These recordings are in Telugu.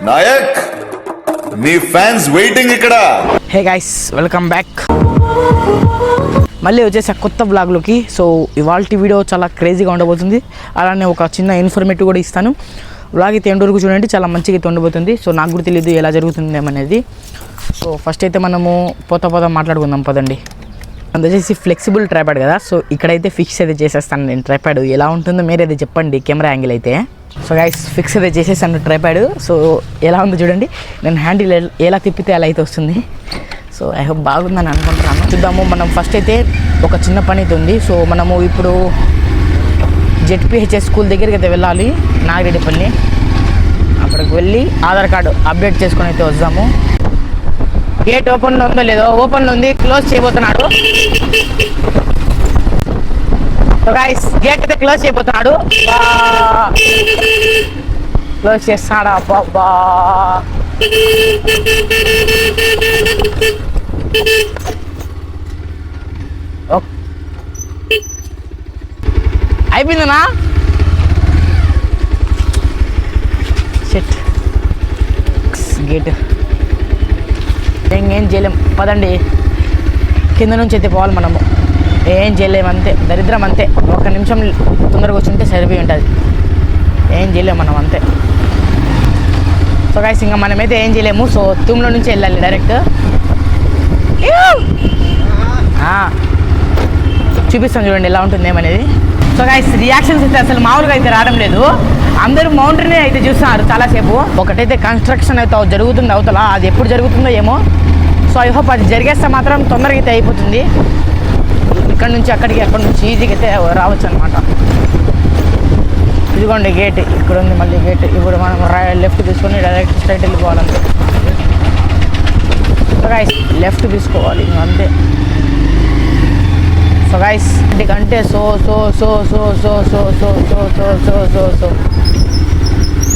నాయక్ మీ ఫ్యాన్స్ వెయిటింగ్ ఇక్కడ. Hey guys, welcome back. మళ్ళీ వచ్చేసా కొత్త బ్లాగ్లోకి. సో ఇవాళ వీడియో చాలా క్రేజీగా ఉండబోతుంది. అలానే ఒక చిన్న ఇన్ఫర్మేటివ్ కూడా ఇస్తాను. బ్లాగ్ అయితే ఎండ్ వరకు చూడండి, చాలా మంచిగా అయితే ఉండబోతుంది. సో నాకు కూడా తెలియదు ఎలా జరుగుతుంది ఏమనేది. సో ఫస్ట్ అయితే మనము పోతా మాట్లాడుకుందాం పదండి. అది వచ్చేసి ఫ్లెక్సిబుల్ ట్రైపాడ్ కదా. సో ఇక్కడైతే ఫిక్స్ అయితే చేసేస్తాను నేను. ట్రైపాడ్ ఎలా ఉంటుందో మీరైతే చెప్పండి కెమెరా యాంగిల్ అయితే. సో గైస్ ఫిక్స్ అయితే చేసేసాను ట్రైపాడ్. సో ఎలా ఉందో చూడండి. నేను హ్యాండిల్ ఎలా తిప్పితే అలా అయితే వస్తుంది. సో ఐ హోప్ బాగుందని అనుకుంటున్నాను. చూద్దాము. మనం ఫస్ట్ అయితే ఒక చిన్న పని అయితే ఉంది. సో మనము ఇప్పుడు జెడ్పీహెచ్ఎస్ స్కూల్ దగ్గరికి అయితే వెళ్ళాలి, నాగిరెడ్డిపల్లి. అక్కడికి వెళ్ళి ఆధార్ కార్డు అప్డేట్ చేసుకొని అయితే వద్దాము. గేట్ ఓపెన్లో ఉందో లేదో, ఓపెన్లో ఉంది, క్లోజ్ చేయబోతున్నాడు. సో గైస్ గేట్ అయితే క్లోజ్ చేయబోతున్నాడు. క్లోజ్ చేస్తాడా బాబా. అయిపోయిందనా? షిట్, గేట్ ఏం చేయలేం పదండి. కింద నుంచి అయితే పోవాలి మనము. ఏం చేయలేము, అంతే దరిద్రం, అంతే. ఒక్క నిమిషం తొందరగా వచ్చుంటే సరిపోయి ఉంటుంది. ఏం చేయలేము మనం, అంతే. సో గైస్ ఇంకా మనమైతే ఏం చేయలేము. సో తూమ్లో నుంచి వెళ్ళాలి డైరెక్ట్. చూపిస్తాను చూడండి ఎలా ఉంటుంది ఏమనేది. సో గైస్ రియాక్షన్స్ అయితే అసలు మామూలుగా అయితే రావడం లేదు. అందరూ మౌంటైన్ అయితే చూస్తున్నారు చాలాసేపు. ఒకటైతే కన్స్ట్రక్షన్ అయితే జరుగుతుంది అవతల, అది ఎప్పుడు జరుగుతుందో ఏమో. సో ఐ హోప్ అది జరిగేస్తే మాత్రం తొందరగా అయితే అయిపోతుంది. ఇక్కడ నుంచి అక్కడికి, అక్కడి నుంచి ఈజీగా అయితే రావచ్చు అనమాట. ఇదిగోండి గేట్ ఇక్కడ ఉంది. మళ్ళీ గేట్ ఇప్పుడు మనం లెఫ్ట్ తీసుకొని డైరెక్ట్ స్ట్రైట్ వెళ్ళిపోవాలంటే. సో గైస్ లెఫ్ట్ తీసుకోవాలి అంతే. సో గైస్ ఇంటికంటే so so so so so so so so so so so so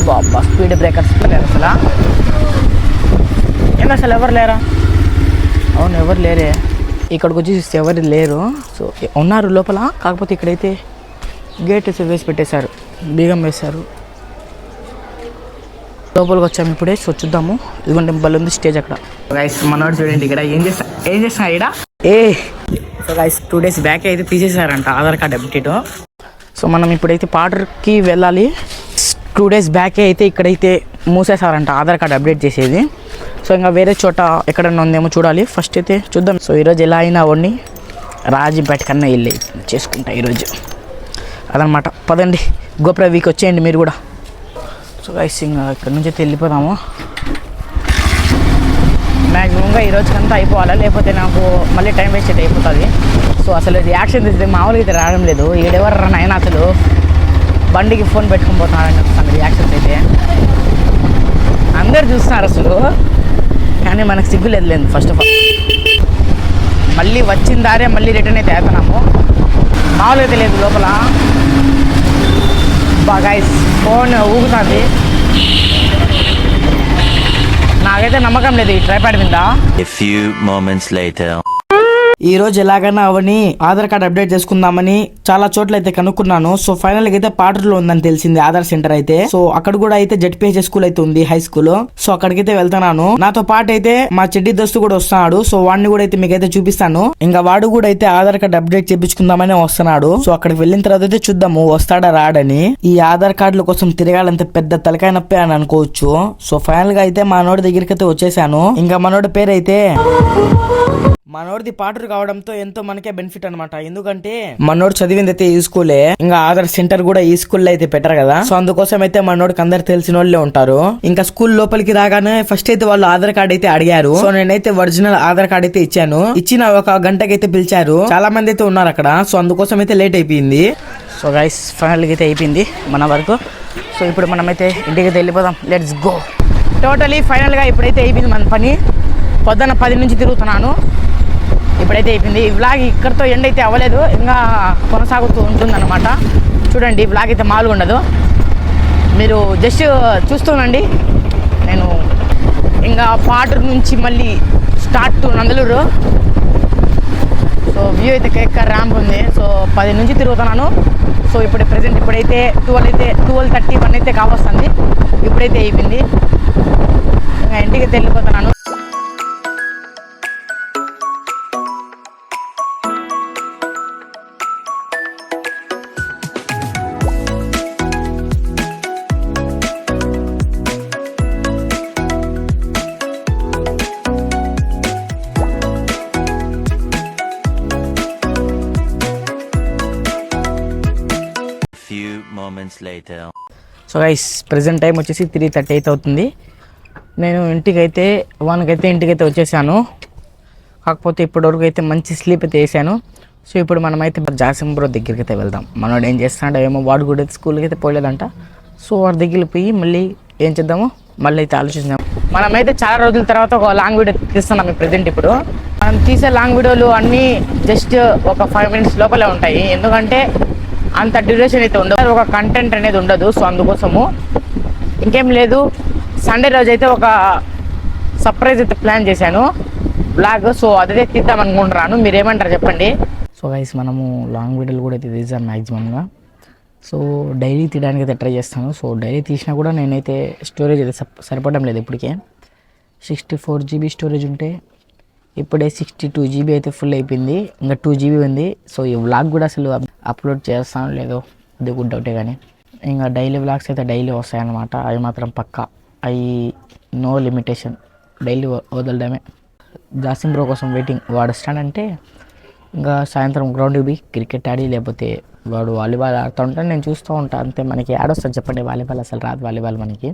బాబా స్పీడ్ బ్రేకర్స్ లేరు అసలు. ఏం అసలు ఎవరు లేరా? అవును ఎవరు లేరే. ఇక్కడికి వచ్చి చూస్తే ఎవరు లేరు. సో ఉన్నారు లోపల, కాకపోతే ఇక్కడైతే గేట్ వేసి పెట్టేశారు, బీగం వేశారు. లోపలికి వచ్చాము ఇప్పుడే. సో చూద్దాము. ఇదిగోండి బల్ ఉంది స్టేజ్ అక్కడ. గైస్ మనోడు చూడండి ఇక్కడ ఏం చేస్తా ఇక్కడ. సో గైస్ 2 days బ్యాక్ అయితే తీసేశారంట ఆధార్ కార్డ్ అప్డేట్. సో మనం ఇప్పుడైతే పాటర్కి వెళ్ళాలి. 2 days బ్యాకే అయితే ఇక్కడైతే మూసేశారంట ఆధార్ కార్డ్ అప్డేట్ చేసేది. సో ఇంకా వేరే చోట ఎక్కడన్నా ఉందేమో చూడాలి. ఫస్ట్ అయితే చూద్దాం. సో ఈరోజు ఎలా అయినా అవన్నీ రాజంపేట కన్నా వెళ్ళి చేసుకుంటా ఈరోజు. అదనమాట. పదండి గోప్ర వీక్ వచ్చేయండి మీరు కూడా. సో గైస్ ఇంకా ఇక్కడ నుంచి అయితే వెళ్ళిపోదాము. మ్యాక్సిమంగా ఈరోజుకంతా అయిపోవాలా, లేకపోతే నాకు మళ్ళీ టైం వేస్ట్ అయితే అయిపోతుంది. సో అసలు రియాక్షన్ తీస్తే మామూలుగా అయితే రావడం లేదు. ఈడెవరు అయినా అసలు బండికి ఫోన్ పెట్టుకుని పోతున్నాడని చెప్తాను. రియాక్షన్స్ అయితే అందరు చూస్తున్నారు అసలు, కానీ మనకు సిగ్గు లేదు. ఫస్ట్ ఆఫ్ ఆల్ మళ్ళీ వచ్చిన దారే మళ్ళీ రిటర్న్ అయితే అవుతున్నాము. మామూలుగా తెలియదు లోపల. బాగా ఫోన్ ఊగుతుంది. నాకైతే నమ్మకం లేదు ఈ ట్రైపాడ్ మీద. A few moments later. ఈ రోజు ఎలాగైనా అవని ఆధార్ కార్డ్ అప్డేట్ చేసుకుందామని చాలా చోట్ల అయితే కనుక్కున్నాను. సో ఫైనల్ గా అయితే పాటర్లో ఉందని తెలిసింది ఆధార్ సెంటర్ అయితే. సో అక్కడ కూడా అయితే జెడ్పీహెచ్ఎస్ స్కూల్ అయితే ఉంది, హై స్కూల్. సో అక్కడికైతే వెళ్తున్నాను. నాతో పాటు అయితే మా చెడ్డి దోస్తు కూడా వస్తున్నాడు. సో వాడిని కూడా అయితే మీకైతే చూపిస్తాను. ఇంకా వాడు కూడా అయితే ఆధార్ కార్డ్ అప్డేట్ చేయించుకుందామని వస్తున్నాడు. సో అక్కడికి వెళ్ళిన తర్వాత అయితే చూద్దాము వస్తాడా రాడని. ఈ ఆధార్ కార్డుల కోసం తిరగాలంటే పెద్ద తలకాయ నొప్పి అని అనుకోవచ్చు. సో ఫైనల్ గా అయితే మా నోడి దగ్గరికి అయితే వచ్చేసాను. ఇంకా మనోడి పేరు అయితే మనోడిది పాటర్ కావడంతో ఎంతో మనకే బెనిఫిట్ అనమాట. ఎందుకంటే మనోడు చదివింది అయితే ఈ స్కూలే, ఇంకా ఆధార్ సెంటర్ కూడా ఈ స్కూల్లో అయితే పెట్టారు కదా. సో అందుకోసం అయితే మనోడికి అందరు తెలిసిన వాళ్ళే ఉంటారు. ఇంకా స్కూల్ లోపలికి రాగానే ఫస్ట్ అయితే వాళ్ళు ఆధార్ కార్డ్ అయితే అడిగారు. సో నేనైతే ఒరిజినల్ ఆధార్ కార్డ్ అయితే ఇచ్చాను. ఇచ్చిన ఒక గంటకైతే పిలిచారు. చాలా మంది అయితే ఉన్నారు అక్కడ. సో అందుకోసం అయితే లేట్ అయిపోయింది. సో గైస్ ఫైనల్ అయితే అయిపోయింది మన వరకు. సో ఇప్పుడు మనమైతే ఇంటికి వెళ్ళిపోదాం. Let's go. టోటలీ ఫైనల్ గా ఇప్పుడైతే అయిపోయింది మన పని. పొద్దున్న 10 నుంచి తిరుగుతున్నాను. ఇప్పుడైతే అయిపోయింది. ఈ వ్లాగ్ ఇక్కడితో ఎండ్ అయితే అవ్వలేదు, ఇంకా కొనసాగుతూ ఉంటుందన్నమాట. చూడండి ఈ వ్లాగ్ అయితే మామూలుగా ఉండదు. మీరు జస్ట్ చూస్తూనండి. నేను ఇంకా పాటూరు నుంచి మళ్ళీ start to Nandaluru. So view అయితే కేక్ ర్యాంప్ ఉంది. సో 10 నుంచి తిరుగుతున్నాను. సో ఇప్పుడు ప్రెసెంట్ ఇప్పుడైతే 12:31 అయితే కావస్తుంది. ఇప్పుడైతే అయిపోయింది. ఇంకా ఇంటికి వెళ్ళిపోతున్నాను. Few moments later. So guys present time వచ్చేసి 3:30 అయితే అవుతుంది. నేను ఇంటికైతే 1 ఇంటికైతే వచ్చేసాను. కాకపోతే ఇప్పటివరకు అయితే మంచి స్లీప్ అయితే వేసాను. సో ఇప్పుడు మనమైతే జాసిం బ్రో దగ్గరికి అయితే వెళ్దాం. మనోడు ఏం చేస్తున్నాడో ఏమో, వాడు కూడా స్కూల్కి అయితే పోలేదంట. సో వాడి దగ్గరికి పోయి మళ్ళీ ఏం చేద్దామో మళ్ళీ అయితే ఆలోచిద్దాం. మనమైతే చాలా రోజుల తర్వాత ఒక లాంగ్ వీడియో తీస్తున్నాం ప్రజెంట్. ఇప్పుడు మనం తీసే లాంగ్ వీడియోలు అన్నీ జస్ట్ ఒక 5 minutes లోపలే ఉంటాయి. ఎందుకంటే అంత డ్యూరేషన్ అయితే ఉండదు, ఒక కంటెంట్ అనేది ఉండదు. సో అందుకోసము ఇంకేం లేదు. సండే రోజు అయితే ఒక సర్ప్రైజ్ అయితే ప్లాన్ చేశాను బ్లాగ్. సో అదే తీద్దాం అనుకుంటున్నాను. మీరు ఏమంటారు చెప్పండి. సో గైస్ మనము లాంగ్ వీడియోలు కూడా అయితే తీద్దాం మ్యాక్సిమంగా. సో డైలీ తీయడానికి అయితే ట్రై చేస్తాను. సో డైలీ తీసినా కూడా నేనైతే స్టోరేజ్ అయితే సరిపడడం లేదు. ఇప్పటికే 64 GB స్టోరేజ్ ఉంటే ఇప్పుడే 62 GB అయితే ఫుల్ అయిపోయింది. ఇంకా 2 GB ఉంది. సో ఈ వ్లాగ్ కూడా అసలు అప్లోడ్ చేస్తాను లేదో అది గుడ్ డౌటే. కానీ ఇంకా డైలీ వ్లాగ్స్ అయితే డైలీ వస్తాయన్నమాట. అవి మాత్రం పక్కా, అవి నో లిమిటేషన్, డైలీ వదలడమే. జాసిం బ్రో కోసం వెయిటింగ్. వాడు వస్తాడంటే ఇంకా సాయంత్రం గ్రౌండ్కి పోయి క్రికెట్ ఆడి, లేకపోతే వాడు వాలీబాల్ ఆడుతూ ఉంటాను, నేను చూస్తూ ఉంటాను. అంతే, మనకి ఆడొస్తుంది చెప్పండి వాలీబాల్, అసలు రాదు వాలీబాల్ మనకి.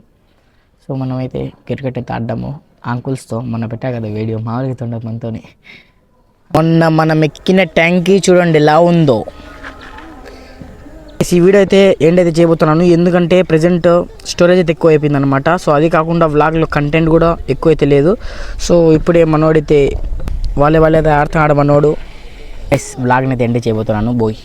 సో మనమైతే క్రికెట్ అయితే ఆడ్డాము అంకుల్స్తో. మొన్న పెట్టా కదా వీడియో, మామూలుగా ఉండదు మనతోని. మొన్న మనం ఎక్కిన ట్యాంకీ చూడండి ఎలా ఉందో. ఈ వీడియో అయితే ఏంటైతే చేయబోతున్నాను, ఎందుకంటే ప్రజెంట్ స్టోరేజ్ అయితే ఎక్కువ అయిపోయింది అనమాట. సో అది కాకుండా వ్లాగ్లో కంటెంట్ కూడా ఎక్కువ అయితే లేదు. సో ఇప్పుడే మనోడైతే వాలీబాల్ అయితే ఆడుతున్నాడు మనోడు. వ్లాగ్ని అయితే ఎండ్ చేయబోతున్నాను. బోయ్.